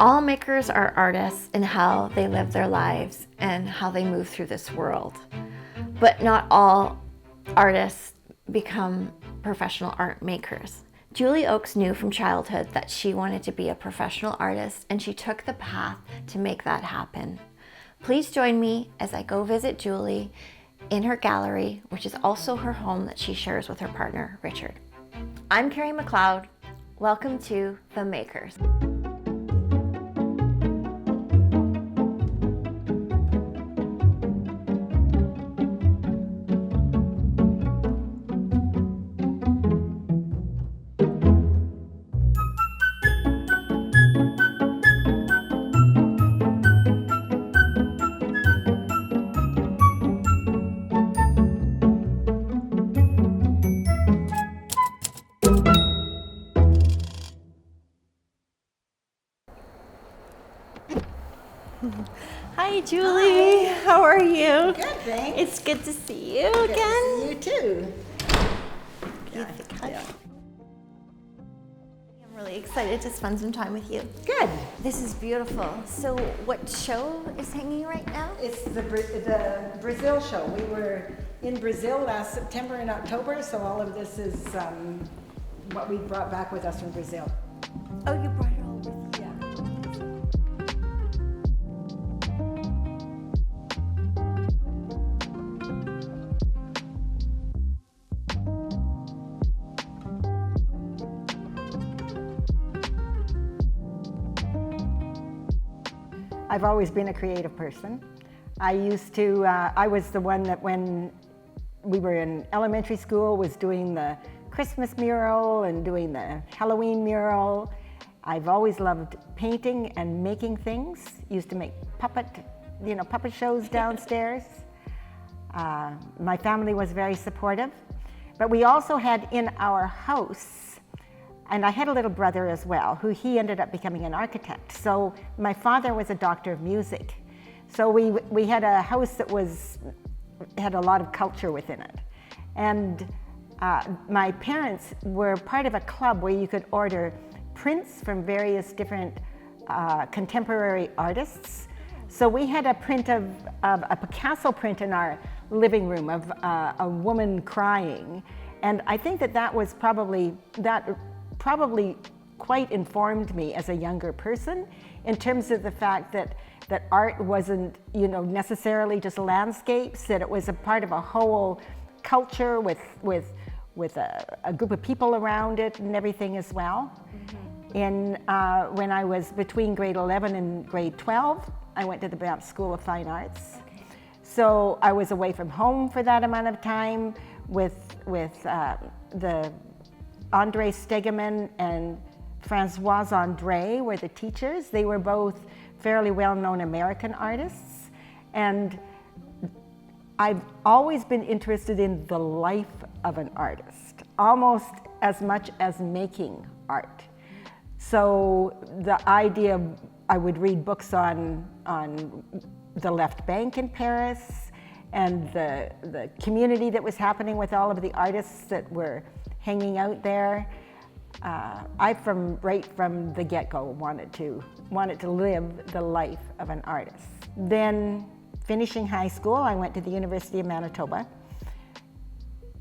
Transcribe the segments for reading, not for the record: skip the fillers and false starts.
All makers are artists in how they live their lives and how they move through this world. But not all artists become professional art makers. Julie Oakes knew from childhood that she wanted to be a professional artist, and she took the path to make that happen. Please join me as I go visit Julie in her gallery, which is also her home that she shares with her partner, Richard. I'm Carrie McLeod. Welcome to The Makers. Hi, Julie. Hi. How are you? Good, thanks. It's good to see you Good again. to see you too. I'm really excited to spend some time with you. Good. This is beautiful. So, what show is hanging right now? It's the Brazil show. We were in Brazil last September and October, so all of this is what we brought back with us from Brazil. Oh, you brought it all with you. I've always been a creative person. I was the one that when we were in elementary school was doing the Christmas mural and doing the Halloween mural. I've always loved painting and making things. Used to make puppet shows downstairs. My family was very supportive, but we also had in our house, and I had a little brother as well, he ended up becoming an architect. So my father was a doctor of music. So we had a house that had a lot of culture within it. And my parents were part of a club where you could order prints from various different contemporary artists. So we had a print of a Picasso print in our living room of a woman crying. And I think that probably quite informed me as a younger person in terms of the fact that art wasn't, necessarily just landscapes, that it was a part of a whole culture with a group of people around it and everything as well. Mm-hmm. When I was between grade 11 and grade 12, I went to the Banff School of Fine Arts. Okay. So I was away from home for that amount of time with the André Stegeman and Françoise André were the teachers. They were both fairly well-known American artists. And I've always been interested in the life of an artist, almost as much as making art. So the idea, I would read books on the left bank in Paris and the community that was happening with all of the artists that were hanging out there. Right from the get-go wanted to live the life of an artist. Then finishing high school, I went to the University of Manitoba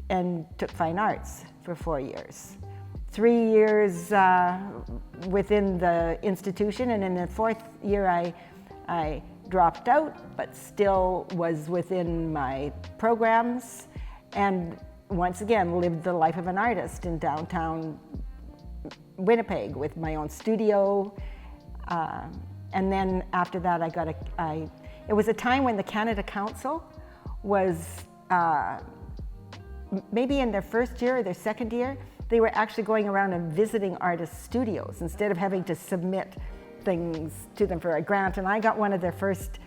and took fine arts for 4 years. 3 years within the institution, and in the fourth year I dropped out, but still was within my programs, and once again lived the life of an artist in downtown Winnipeg with my own studio. And then after that it was a time when the Canada Council was maybe in their first year or their second year, they were actually going around and visiting artists' studios instead of having to submit things to them for a grant. And I got one of their first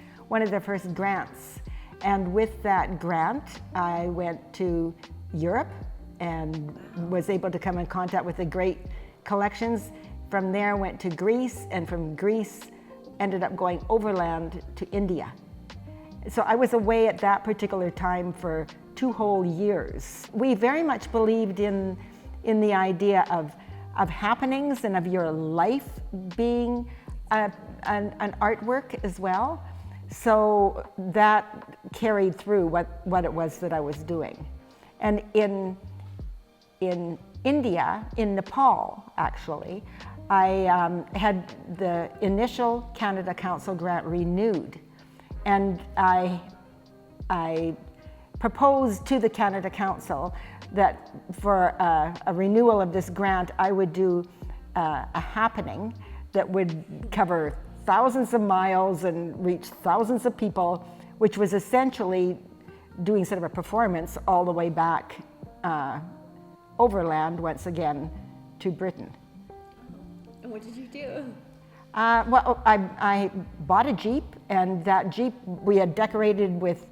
grants. And with that grant, I went to Europe and was able to come in contact with the great collections. From there, went to Greece, and from Greece, ended up going overland to India. So I was away at that particular time for 2 whole years. We very much believed in the idea of happenings and of your life being an artwork as well. So that carried through what it was that I was doing. And in India, in Nepal actually, I had the initial Canada Council grant renewed, and I proposed to the Canada Council that for a renewal of this grant, I would do a happening that would cover thousands of miles and reach thousands of people, which was essentially doing sort of a performance all the way back overland once again to Britain. And what did you do? Well, I bought a Jeep, and that Jeep we had decorated with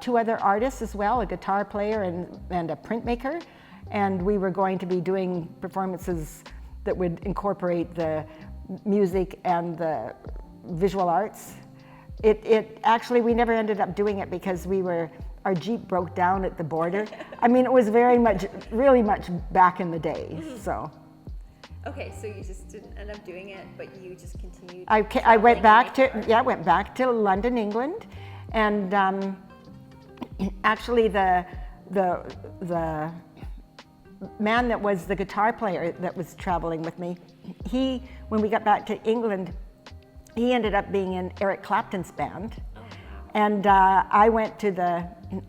2 other artists as well, a guitar player and a printmaker, and we were going to be doing performances that would incorporate the music and the visual arts. It actually, we never ended up doing it because our Jeep broke down at the border. I mean, it was really much back in the day, so. Okay, so you just didn't end up doing it, but you just continued. I went back to London, England, and actually the man that was the guitar player that was traveling with me, when we got back to England, he ended up being in Eric Clapton's band. Oh, wow. And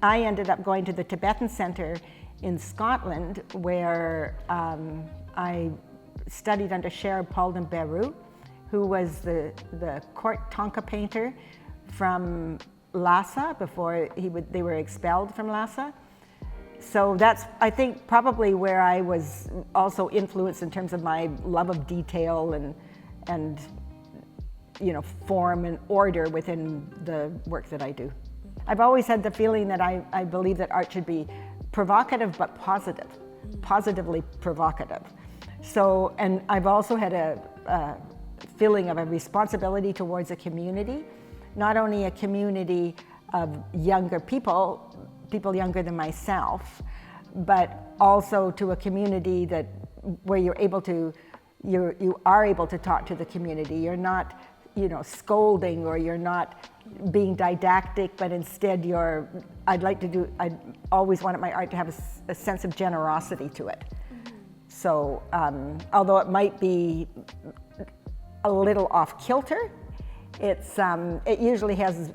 I ended up going to the Tibetan Center in Scotland, where I studied under Sherab Palden-Beru, who was the court Tonka painter from Lhasa before they were expelled from Lhasa. So that's, I think, probably where I was also influenced in terms of my love of detail and form and order within the work that I do. I've always had the feeling that I believe that art should be provocative but positive, positively provocative. So, and I've also had a feeling of a responsibility towards a community, not only a community of younger people younger than myself, but also to a community where you are able to talk to the community. You're not, scolding, or you're not being didactic, but instead I always wanted my art to have a sense of generosity to it. Mm-hmm. So, although it might be a little off kilter, it usually has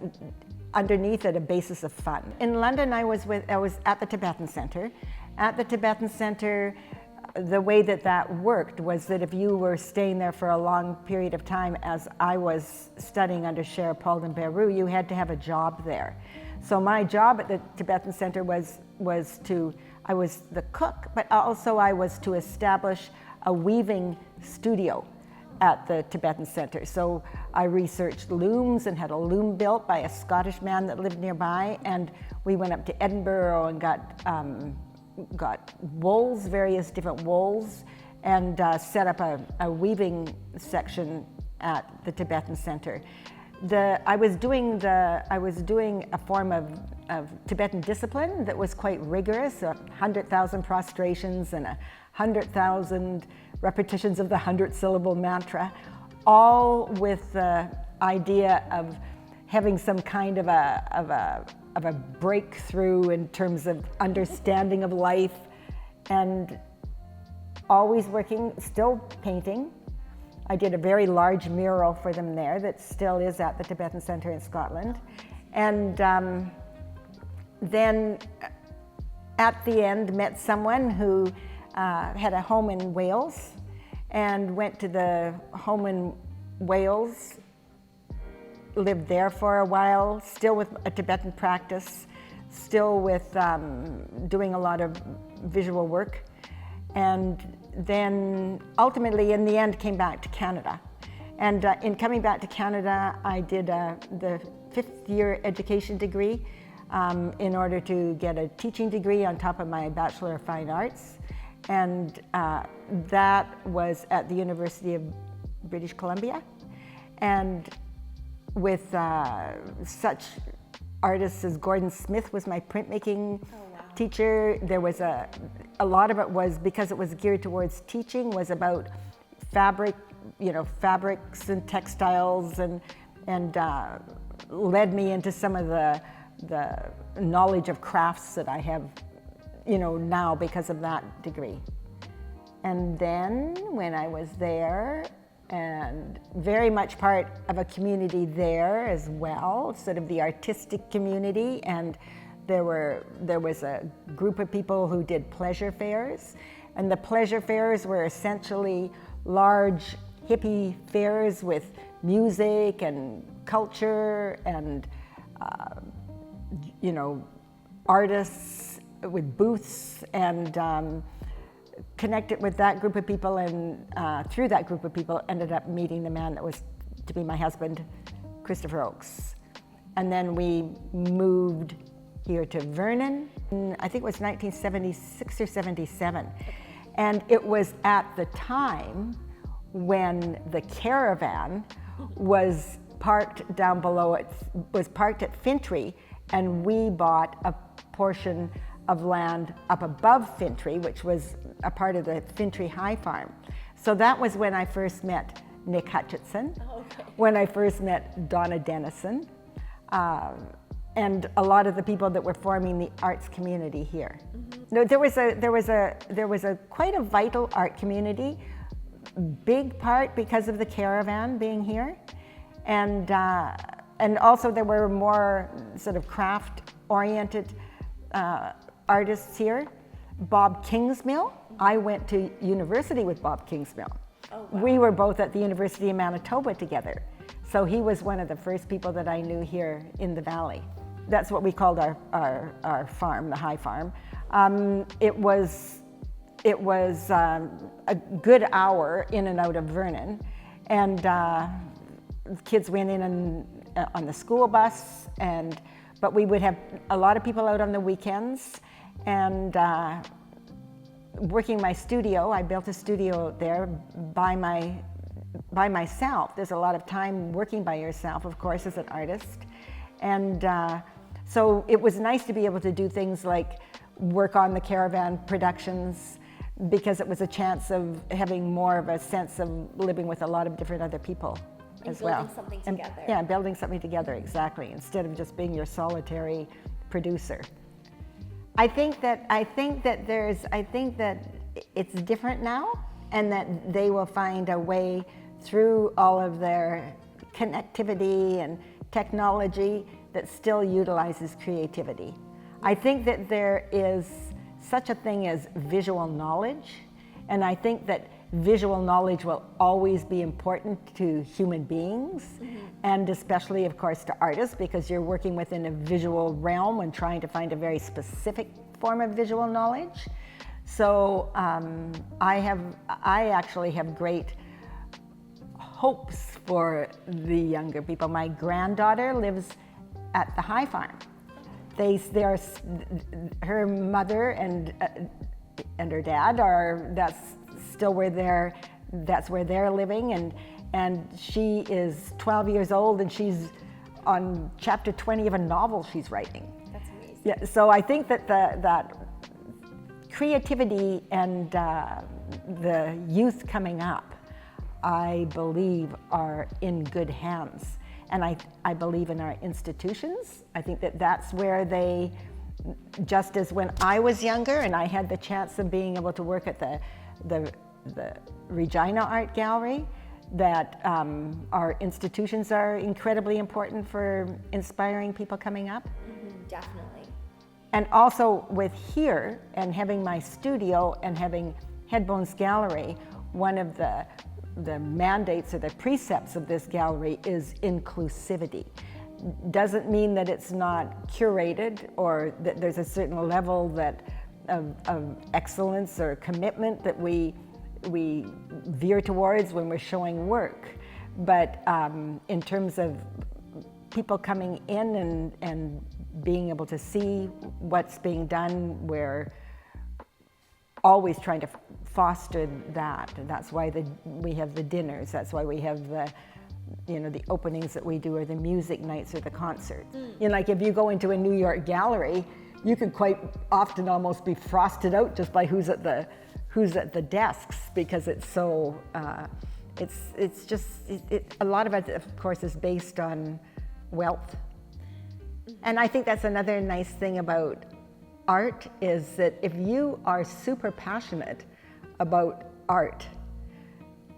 underneath it a basis of fun. In London, I was at the Tibetan Center. At the Tibetan Center, the way that worked was that if you were staying there for a long period of time, as I was studying under Sherab Palden-Beru, you had to have a job there. So my job at the Tibetan Center I was the cook, but also I was to establish a weaving studio at the Tibetan Center. So I researched looms and had a loom built by a Scottish man that lived nearby, and we went up to Edinburgh and got wools, various different wools, and set up a weaving section at the Tibetan Center. I was doing a form of Tibetan discipline that was quite rigorous, 100,000 prostrations and 100,000 repetitions of the 100-syllable mantra, all with the idea of having some kind of a breakthrough in terms of understanding of life, and always working, still painting. I did a very large mural for them there that still is at the Tibetan Center in Scotland. And then at the end met someone who had a home in Wales, and went to the home in Wales, lived there for a while, still with a Tibetan practice, still with doing a lot of visual work, and then ultimately in the end came back to Canada. And in coming back to Canada, I did the 5th year education degree in order to get a teaching degree on top of my Bachelor of Fine Arts. And that was at the University of British Columbia. And with such artists as Gordon Smith was my printmaking teacher. There was a lot of it was, because it was geared towards teaching, was about fabric, fabrics and textiles, and led me into some of the knowledge of crafts that I have, now because of that degree. And then when I was there, and very much part of a community there as well, sort of the artistic community, and there was a group of people who did pleasure fairs, and the pleasure fairs were essentially large hippie fairs with music and culture and artists with booths, and connected with that group of people, and through that group of people ended up meeting the man that was to be my husband, Christopher Oakes. And then we moved here to Vernon. I think it was 1976 or 77. And it was at the time when the caravan was parked down below, it was parked at Fintry, and we bought a portion of land up above Fintry, which was a part of the Fintry High Farm. So that was when I first met Nick Hutchinson, when I first met Donna Dennison, and a lot of the people that were forming the arts community here. No, there was a quite a vital art community, big part because of the caravan being here, and also there were more sort of craft-oriented artists here. Bob Kingsmill. I went to university with Bob Kingsmill. Oh, wow. We were both at the University of Manitoba together. So he was one of the first people that I knew here in the valley. That's what we called our farm, the High Farm. It was a good hour in and out of Vernon, and kids went in on the school bus, but we would have a lot of people out on the weekends, and working my studio. I built a studio there by myself. There's a lot of time working by yourself, of course, as an artist. And so it was nice to be able to do things like work on the caravan productions, because it was a chance of having more of a sense of living with a lot of different other people as well. Building something together. Yeah, building something together, exactly, instead of just being your solitary producer. I think that it's different now, and that they will find a way through all of their connectivity and technology that still utilizes creativity. I think that there is such a thing as visual knowledge, and I think that visual knowledge will always be important to human beings, and especially, of course, to artists, because you're working within a visual realm and trying to find a very specific form of visual knowledge. So I actually have great hopes for the younger people. My granddaughter lives at the High Farm. Her mother and her dad that's still where they're living, and she is 12 years old, and she's on chapter 20 of a novel she's writing. That's amazing. Yeah, so I think that creativity and the youth coming up, I believe, are in good hands. And I believe in our institutions. I think that that's where they, just as when I was younger and I had the chance of being able to work at the Regina Art Gallery, that our institutions are incredibly important for inspiring people coming up. Definitely. And also with here and having my studio and having Headbones Gallery, one of the mandates or the precepts of this gallery is inclusivity. Doesn't mean that it's not curated or that there's a certain level of excellence or commitment that we veer towards when we're showing work. But in terms of people coming in and being able to see what's being done, we're always trying to foster that, and that's why we have the dinners. That's why we have the openings that we do, or the music nights, or the concerts. Like if you go into a New York gallery, you could quite often almost be frosted out just by who's at the who's at the desks, because it's so, it's just, a lot of it, of course, is based on wealth. And I think that's another nice thing about art, is that if you are super passionate about art,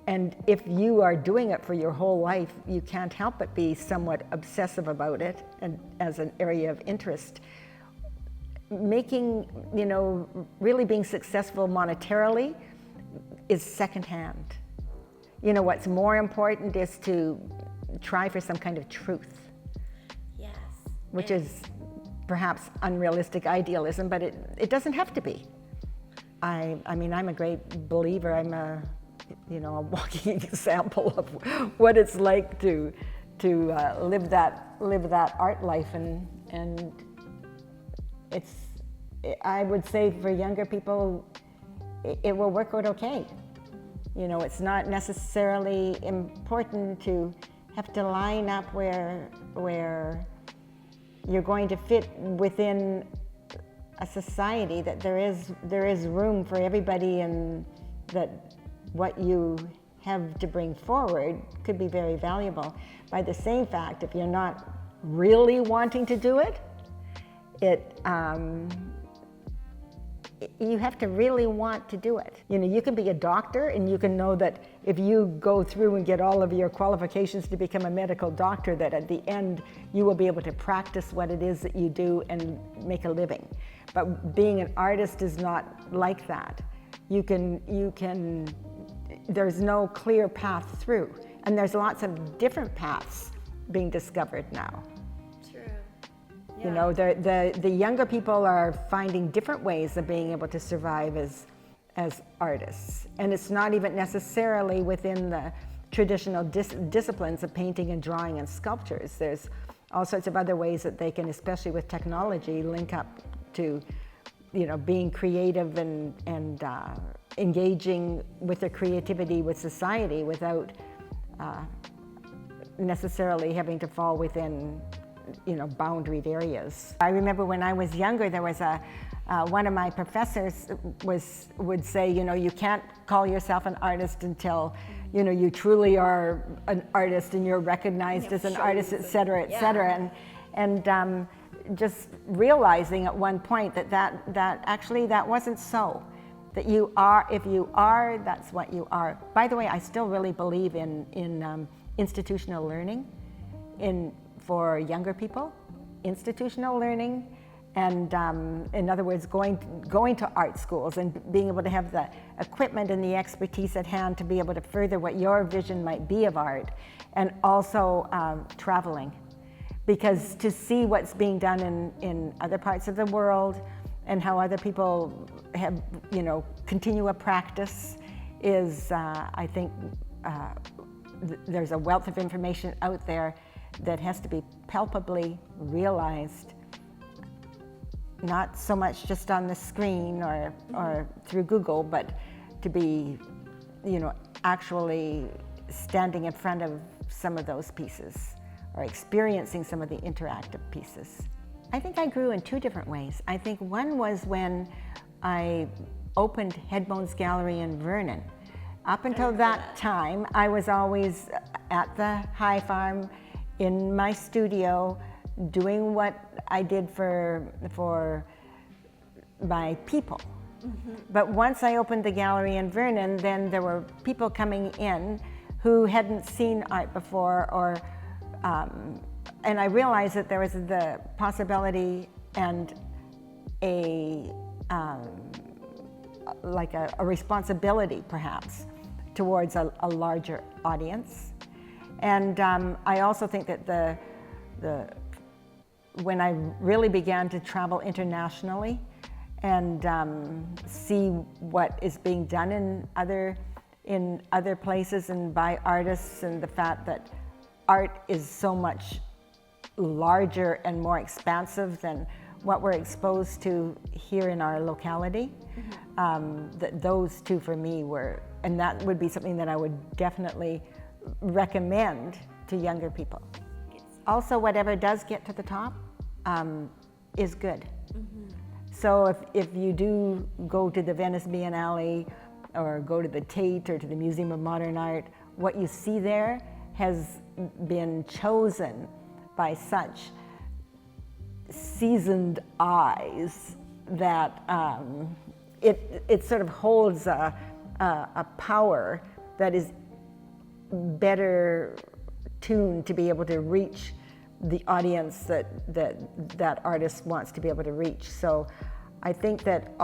and if you are doing it for your whole life, you can't help but be somewhat obsessive about it and as an area of interest. Making, really being successful monetarily is secondhand. What's more important is to try for some kind of truth. Yes. Which is perhaps unrealistic idealism, but it doesn't have to be. I mean, I'm a great believer. I'm a walking example of what it's like to live that art life, and I would say for younger people, it will work out okay. It's not necessarily important to have to line up where you're going to fit within a society, that there is room for everybody, and that what you have to bring forward could be very valuable. By the same fact, if you're not really wanting to do it, you have to really want to do it. You can be a doctor, and you can know that if you go through and get all of your qualifications to become a medical doctor, that at the end you will be able to practice what it is that you do and make a living. But being an artist is not like that. There's no clear path through, and there's lots of different paths being discovered now. True. The younger people are finding different ways of being able to survive as artists. And it's not even necessarily within the traditional disciplines of painting and drawing and sculptures. There's all sorts of other ways that they can, especially with technology, link up to, being creative and engaging with their creativity with society without necessarily having to fall within boundaried areas. I remember when I was younger, there was one of my professors would say, you can't call yourself an artist until, you truly are an artist and you're recognized as an artist, et cetera, et cetera. And just realizing at one point that actually that wasn't so. That if you are, that's what you are. By the way, I still really believe in institutional learning for younger people, institutional learning, and in other words, going to art schools and being able to have the equipment and the expertise at hand to be able to further what your vision might be of art, and also traveling, because to see what's being done in other parts of the world and how other people have, continue a practice is, I think, there's a wealth of information out there that has to be palpably realized, not so much just on the screen or through Google, but to be, actually standing in front of some of those pieces or experiencing some of the interactive pieces. I think I grew in two different ways. I think one was when I opened Headbones Gallery in Vernon. Up until that time, I was always at the High Farm in my studio doing what I did for my people. Mm-hmm. But once I opened the gallery in Vernon, then there were people coming in who hadn't seen art before, and I realized that there was the possibility and a responsibility perhaps towards a larger audience. And I also think that when I really began to travel internationally and see what is being done in other places and by artists, and the fact that art is so much larger and more expansive than what we're exposed to here in our locality, that those two for me were, and that would be something that I would definitely recommend to younger people. Also, whatever does get to the top is good. Mm-hmm. So if you do go to the Venice Biennale or go to the Tate or to the Museum of Modern Art, what you see there has been chosen by such seasoned eyes that it sort of holds a power that is better tuned to be able to reach the audience that artist wants to be able to reach. So I think that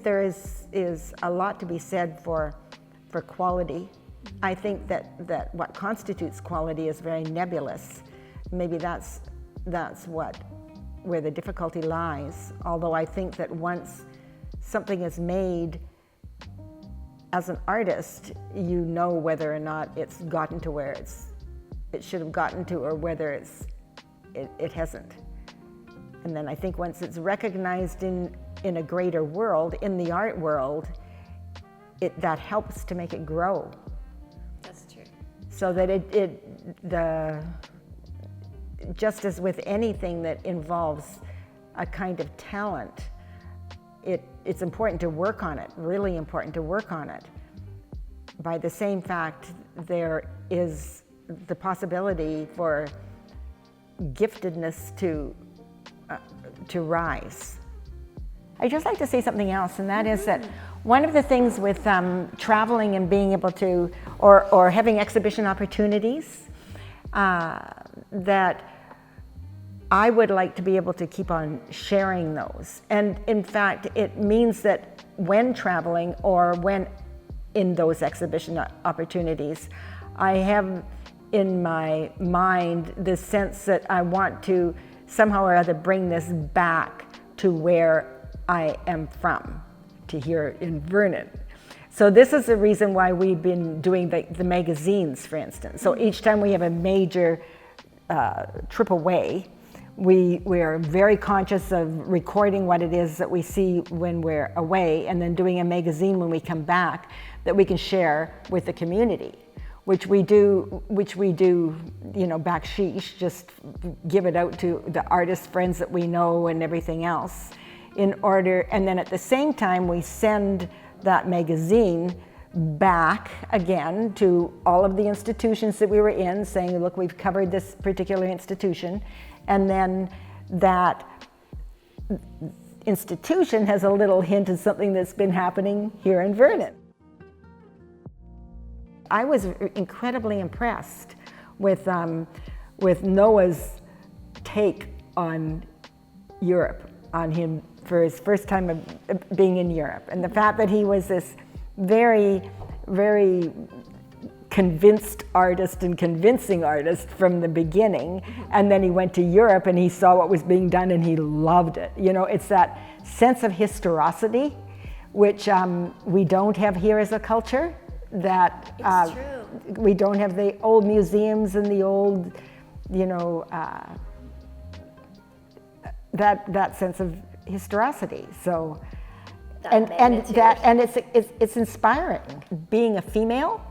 there is a lot to be said for quality. I think that what constitutes quality is very nebulous. Maybe that's where the difficulty lies. Although I think that once something is made, as an artist, you know whether or not it's gotten to where it should have gotten to, or whether it hasn't. And then I think once it's recognized in a greater world, in the art world, that helps to make it grow. That's true. So that just as with anything that involves a kind of talent, it's important to work on it, really important to work on it. By the same fact, there is the possibility for giftedness to rise. I'd just like to say something else, and that is that one of the things with traveling and being able to, or having exhibition opportunities, that I would like to be able to keep on sharing those. And in fact, it means that when traveling or when in those exhibition opportunities, I have in my mind the sense that I want to somehow or other bring this back to where I am from, to here in Vernon. So this is the reason why we've been doing the magazines, for instance. So each time we have a major trip away, we are very conscious of recording what it is that we see when we're away, and then doing a magazine when we come back that we can share with the community, which we do, backsheesh, just give it out to the artist friends that we know and everything else, and then at the same time we send that magazine back again to all of the institutions that we were in, saying, look, we've covered this particular institution, and then that institution has a little hint of something that's been happening here in Vernon. I was incredibly impressed with Noah's take on Europe, on him for his first time of being in Europe, and the fact that he was this very, very convinced artist and convincing artist from the beginning, and then he went to Europe and he saw what was being done and he loved it. It's that sense of historicity, which we don't have here as a culture. That It's true. We don't have the old museums and the old, that sense of historicity. So, it's inspiring. Being a female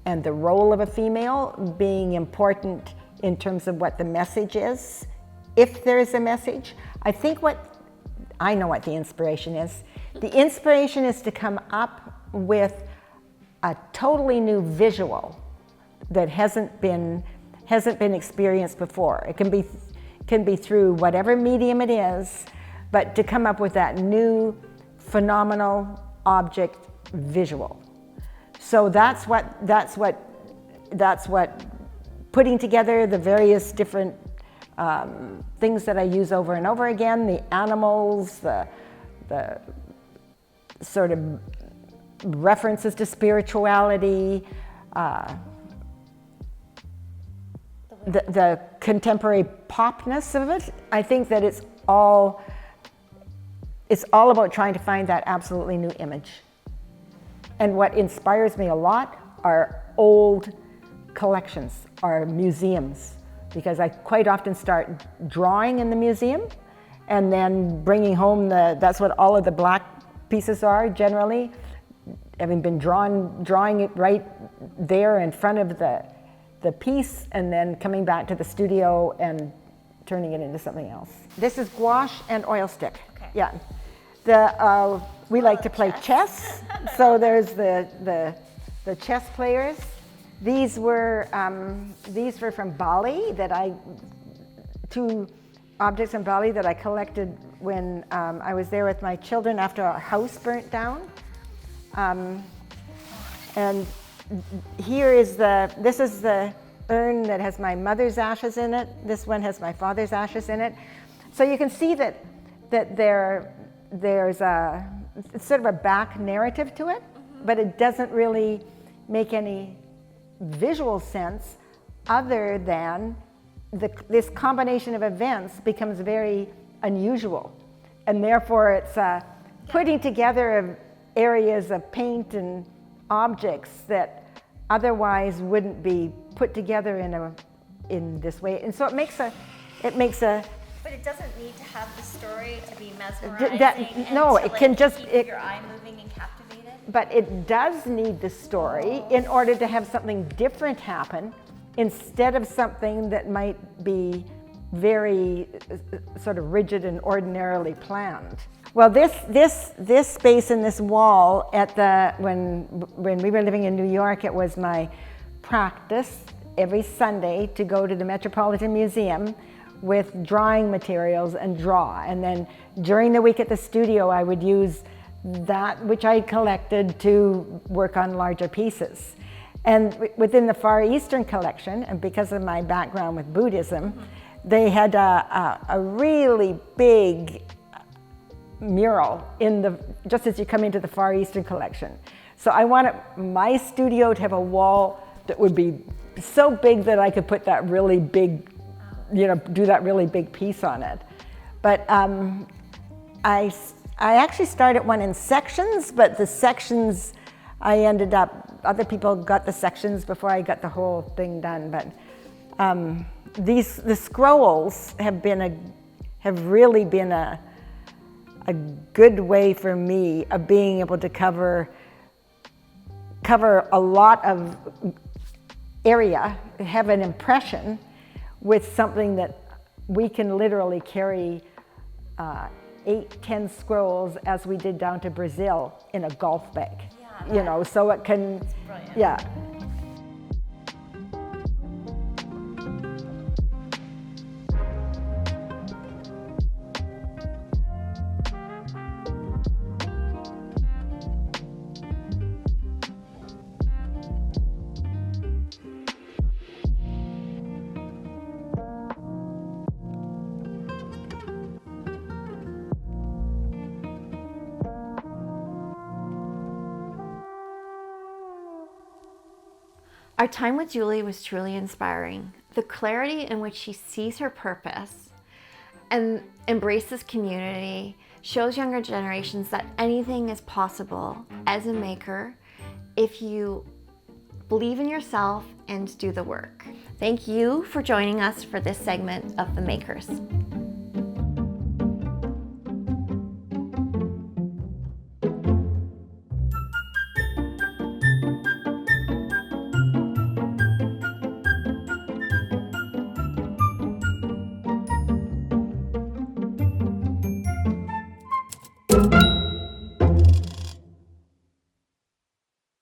and the role of a female being important in terms of what the message is, if there is a message. I know what the inspiration is. The inspiration is to come up with a totally new visual that hasn't been experienced before. It can be through whatever medium it is, but to come up with that new phenomenal object visual. So that's what putting together the various different things that I use over and over again, the animals, the sort of references to spirituality, the contemporary popness of it. I think that it's all about trying to find that absolutely new image. And what inspires me a lot are old collections, are museums, because I quite often start drawing in the museum and then bringing home that's what all of the black pieces are generally, having been drawing it right there in front of the piece, and then coming back to the studio and turning it into something else. This is gouache and oil stick. Okay. Yeah. We like to play chess. So there's the chess players. These were from Bali two objects in Bali that I collected when I was there with my children after our house burnt down. And here is this is the urn that has my mother's ashes in it. This one has my father's ashes in it. So you can see that there's it's sort of a back narrative to it, but it doesn't really make any visual sense other than this combination of events becomes very unusual. And therefore it's putting together of areas of paint and objects that otherwise wouldn't be put together in this way. And so it makes a But it doesn't need to have the story to be mesmerizing. No, it can just keep your eye moving and captivated. But it does need the story in order to have something different happen, instead of something that might be very sort of rigid and ordinarily planned. Well, this space in this wall when we were living in New York, it was my practice every Sunday to go to the Metropolitan Museum with drawing materials and draw. And then during the week at the studio, I would use that which I collected to work on larger pieces. And within the Far Eastern collection, and because of my background with Buddhism, they had a really big mural just as you come into the Far Eastern collection. So I wanted my studio to have a wall that would be so big that I could put that really big, do that really big piece on it. But I actually started one in sections, but the sections other people got the sections before I got the whole thing done. But the scrolls have really been a good way for me of being able to cover a lot of area, have an impression with something that we can literally carry 8-10 scrolls, as we did down to Brazil, in a golf bag. Yeah, so it can, yeah. Our time with Julie was truly inspiring. The clarity in which she sees her purpose and embraces community shows younger generations that anything is possible as a maker if you believe in yourself and do the work. Thank you for joining us for this segment of The Makers.